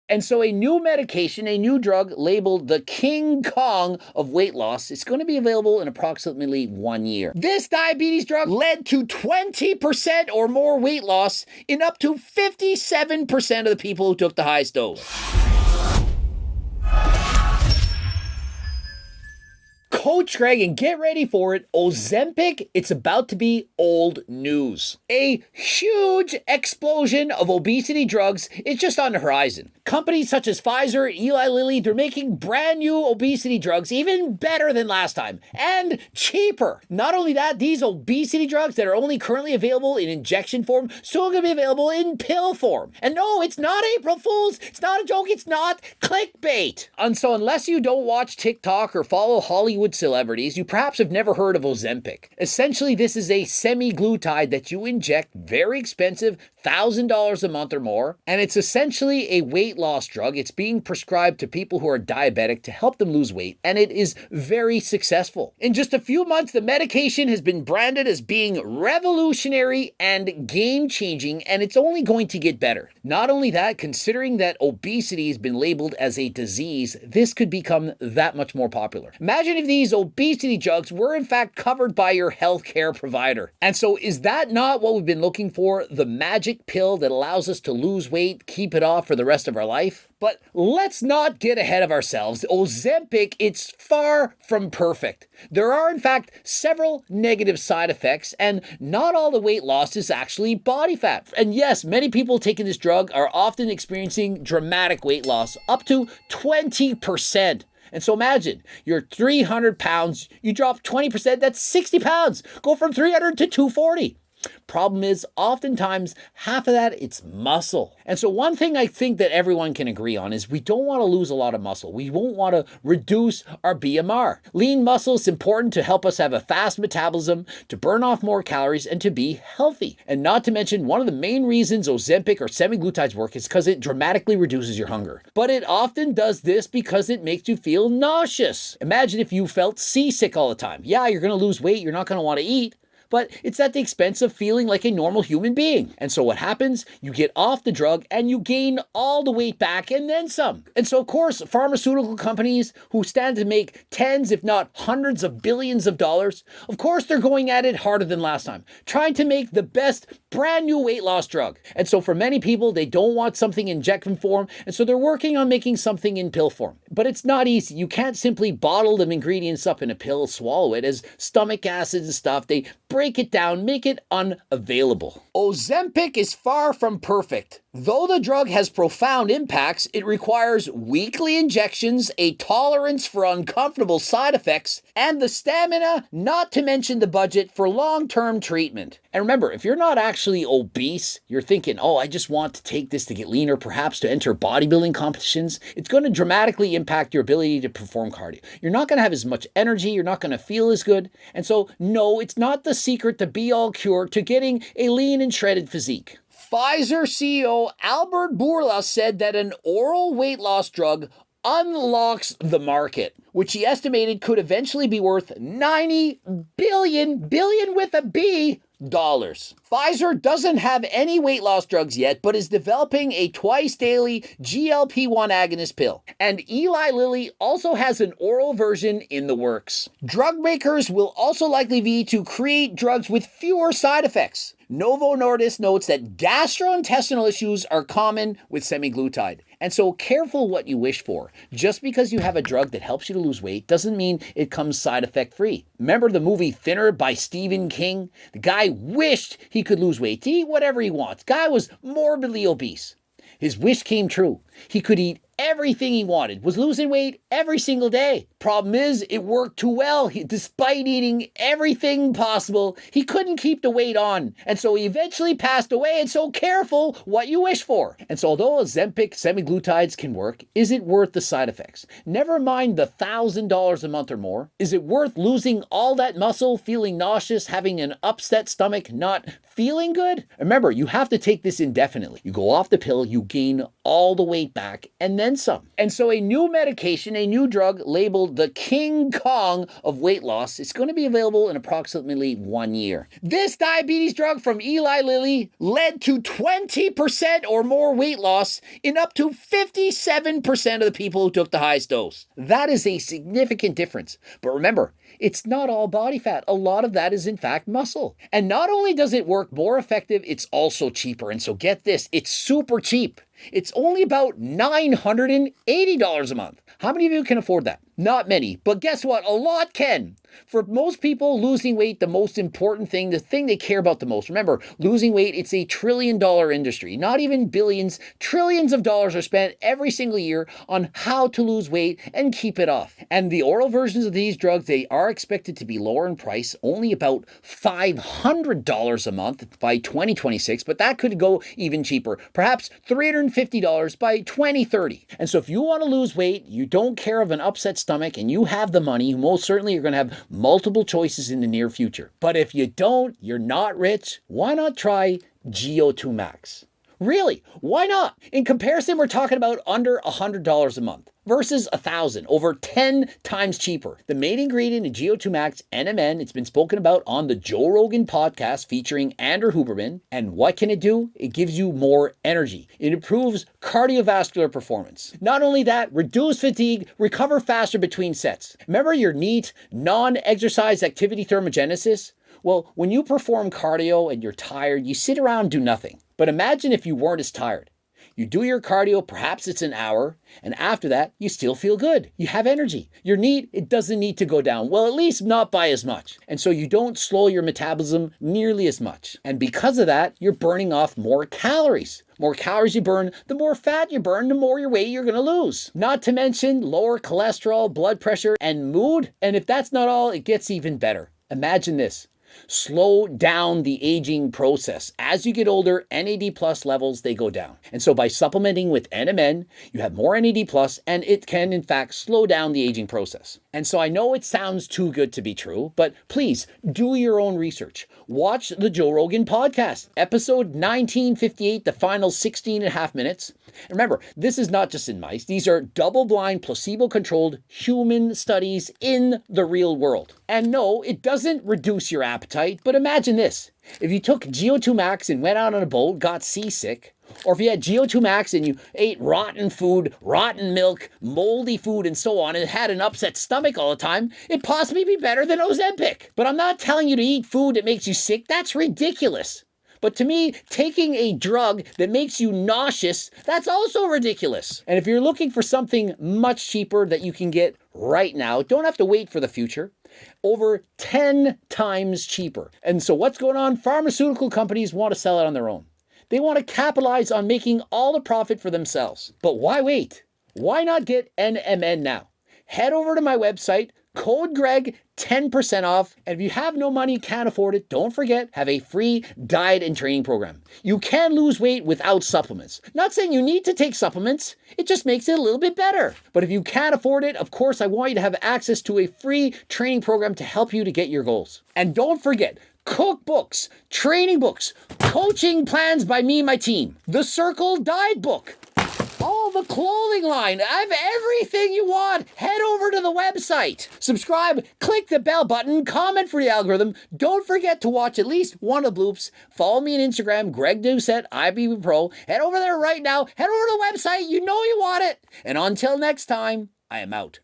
And so a new medication, a new drug labeled the King Kong of weight loss is going to be available in approximately 1 year. This diabetes drug led to 20% or more weight loss in up to 57% of the people who took the highest dose. Coach Greg, and get ready for it, Ozempic, it's about to be old news. A huge explosion of obesity drugs is just on the horizon. Companies such as Pfizer, Eli Lilly, they're making brand new obesity drugs even better than last time and cheaper. Not only that, these obesity drugs that are only currently available in injection form soon going to be available in pill form. And no, it's not April Fool's. It's not a joke. It's not clickbait. And so unless you don't watch TikTok or follow Hollywood celebrities, you perhaps have never heard of Ozempic. Essentially, this is a semi-glutide that you inject, very expensive, $1,000 a month or more, and it's essentially a weight loss drug. It's being prescribed to people who are diabetic to help them lose weight, and it is very successful. In just a few months, the medication has been branded as being revolutionary and game-changing, and it's only going to get better. Not only that, considering that obesity has been labeled as a disease, this could become that much more popular. Imagine if these obesity drugs were in fact covered by your healthcare provider. And so is that not what we've been looking for? The magic pill that allows us to lose weight, keep it off for the rest of our life? But let's not get ahead of ourselves. Ozempic, it's far from perfect. There are, in fact, several negative side effects, and not all the weight loss is actually body fat. And yes, many people taking this drug are often experiencing dramatic weight loss, up to 20%. And so imagine, you're 300 pounds, you drop 20%, that's 60 pounds. Go from 300 to 240. Problem is, oftentimes, half of that, it's muscle. And so one thing I think that everyone can agree on is we don't want to lose a lot of muscle. We won't want to reduce our BMR. Lean muscle is important to help us have a fast metabolism, to burn off more calories, and to be healthy. And not to mention, one of the main reasons Ozempic or semaglutides work is because it dramatically reduces your hunger. But it often does this because it makes you feel nauseous. Imagine if you felt seasick all the time. Yeah, you're going to lose weight, you're not going to want to eat, but it's at the expense of feeling like a normal human being. And so what happens? You get off the drug and you gain all the weight back and then some. And so of course, pharmaceutical companies who stand to make tens, if not hundreds of billions of dollars, of course they're going at it harder than last time, trying to make the best brand new weight loss drug. And so for many people, they don't want something in injection form, and so they're working on making something in pill form. But it's not easy. You can't simply bottle them ingredients up in a pill, swallow it as stomach acids and stuff. They break it down, make it unavailable. Ozempic is far from perfect. Though the drug has profound impacts, it requires weekly injections, a tolerance for uncomfortable side effects, and the stamina, not to mention the budget, for long-term treatment. And remember, if you're not actually obese, you're thinking, oh, I just want to take this to get leaner, perhaps to enter bodybuilding competitions, it's going to dramatically impact your ability to perform cardio. You're not going to have as much energy, you're not going to feel as good, and so no, it's not the secret to be-all cure to getting a lean and shredded physique. Pfizer CEO Albert Bourla said that an oral weight loss drug unlocks the market, which he estimated could eventually be worth 90 billion with a B, dollars. Pfizer doesn't have any weight loss drugs yet, but is developing a twice-daily GLP-1 agonist pill. And Eli Lilly also has an oral version in the works. Drug makers will also likely be to create drugs with fewer side effects. Novo Nordisk notes that gastrointestinal issues are common with semaglutide. And so careful what you wish for. Just because you have a drug that helps you to lose weight doesn't mean it comes side effect free. Remember the movie Thinner by Stephen King? The guy wished he could lose weight, to eat whatever he wants. Guy was morbidly obese. His wish came true. He could eat everything he wanted, was losing weight every single day. Problem is, it worked too well. Despite eating everything possible, he couldn't keep the weight on. And so he eventually passed away, and so careful what you wish for. And so although Ozempic semaglutides can work, is it worth the side effects? Never mind the $1,000 a month or more. Is it worth losing all that muscle, feeling nauseous, having an upset stomach, not feeling good? Remember, you have to take this indefinitely. You go off the pill, you gain all the weight back, and then then some. And so a new medication, a new drug labeled the King Kong of weight loss is going to be available in approximately 1 year. This diabetes drug from Eli Lilly led to 20% or more weight loss in up to 57% of the people who took the highest dose. That is a significant difference. But remember, it's not all body fat. A lot of that is in fact muscle. And not only does it work more effective, it's also cheaper. And so get this, it's super cheap. It's only about $980 a month. How many of you can afford that? Not many, but guess what? A lot can. For most people, losing weight, the most important thing, the thing they care about the most. Remember, losing weight, it's a $1 trillion industry. Not even billions, trillions of dollars are spent every single year on how to lose weight and keep it off. And the oral versions of these drugs, they are expected to be lower in price, only about $500 a month by 2026, but that could go even cheaper, perhaps $350 by 2030. And so if you want to lose weight, you don't care of an upset stomach, and you have the money, most certainly you're going to have multiple choices in the near future. But if you don't, you're not rich, why not try GO2 Max? Really, why not? In comparison, we're talking about under $100 a month versus $1,000, over 10 times cheaper. The main ingredient in GO2 Max, NMN, it's been spoken about on the Joe Rogan podcast featuring Andrew Huberman. And what can it do? It gives you more energy. It improves cardiovascular performance. Not only that, reduce fatigue, recover faster between sets. Remember your NEAT, non-exercise activity thermogenesis? Well, when you perform cardio and you're tired, you sit around and do nothing. But imagine if you weren't as tired. You do your cardio, perhaps it's an hour, and after that, you still feel good. You have energy. Your NEAT, it doesn't need to go down. Well, at least not by as much. And so you don't slow your metabolism nearly as much. And because of that, you're burning off more calories. More calories you burn, the more fat you burn, the more your weight you're going to lose. Not to mention lower cholesterol, blood pressure, and mood. And if that's not all, it gets even better. Imagine this. Slow down the aging process. As you get older, NAD plus levels, they go down. And so by supplementing with NMN, you have more NAD plus, and it can in fact slow down the aging process. And so I know it sounds too good to be true, but please do your own research. Watch the Joe Rogan podcast, episode 1958, the final 16 and a half minutes. And remember, this is not just in mice. These are double-blind, placebo-controlled human studies in the real world. And no, it doesn't reduce your appetite, but imagine this. If you took GO2 Max and went out on a boat, got seasick, or if you had GO2 Max and you ate rotten food, rotten milk, moldy food, and so on, and had an upset stomach all the time, it'd possibly be better than Ozempic. But I'm not telling you to eat food that makes you sick. That's ridiculous. But to me, taking a drug that makes you nauseous, that's also ridiculous. And if you're looking for something much cheaper that you can get right now, don't have to wait for the future, over 10 times cheaper. And so what's going on? Pharmaceutical companies want to sell it on their own. They want to capitalize on making all the profit for themselves. But why wait? Why not get NMN now? Head over to my website, code Greg, 10% off. And if you have no money, can't afford it, don't forget, have a free diet and training program. You can lose weight without supplements. Not saying you need to take supplements, it just makes it a little bit better. But if you can't afford it, of course, I want you to have access to a free training program to help you to get your goals. And don't forget, cookbooks, training books, coaching plans by me and my team, the Circle Diet Book, all the clothing line. I have everything you want. Head over to the website. Subscribe, click the bell button, comment for the algorithm. Don't forget to watch at least one of the bloops. Follow me on Instagram, Greg Doucette, IBB Pro. Head over there right now. Head over to the website. You know you want it. And until next time, I am out.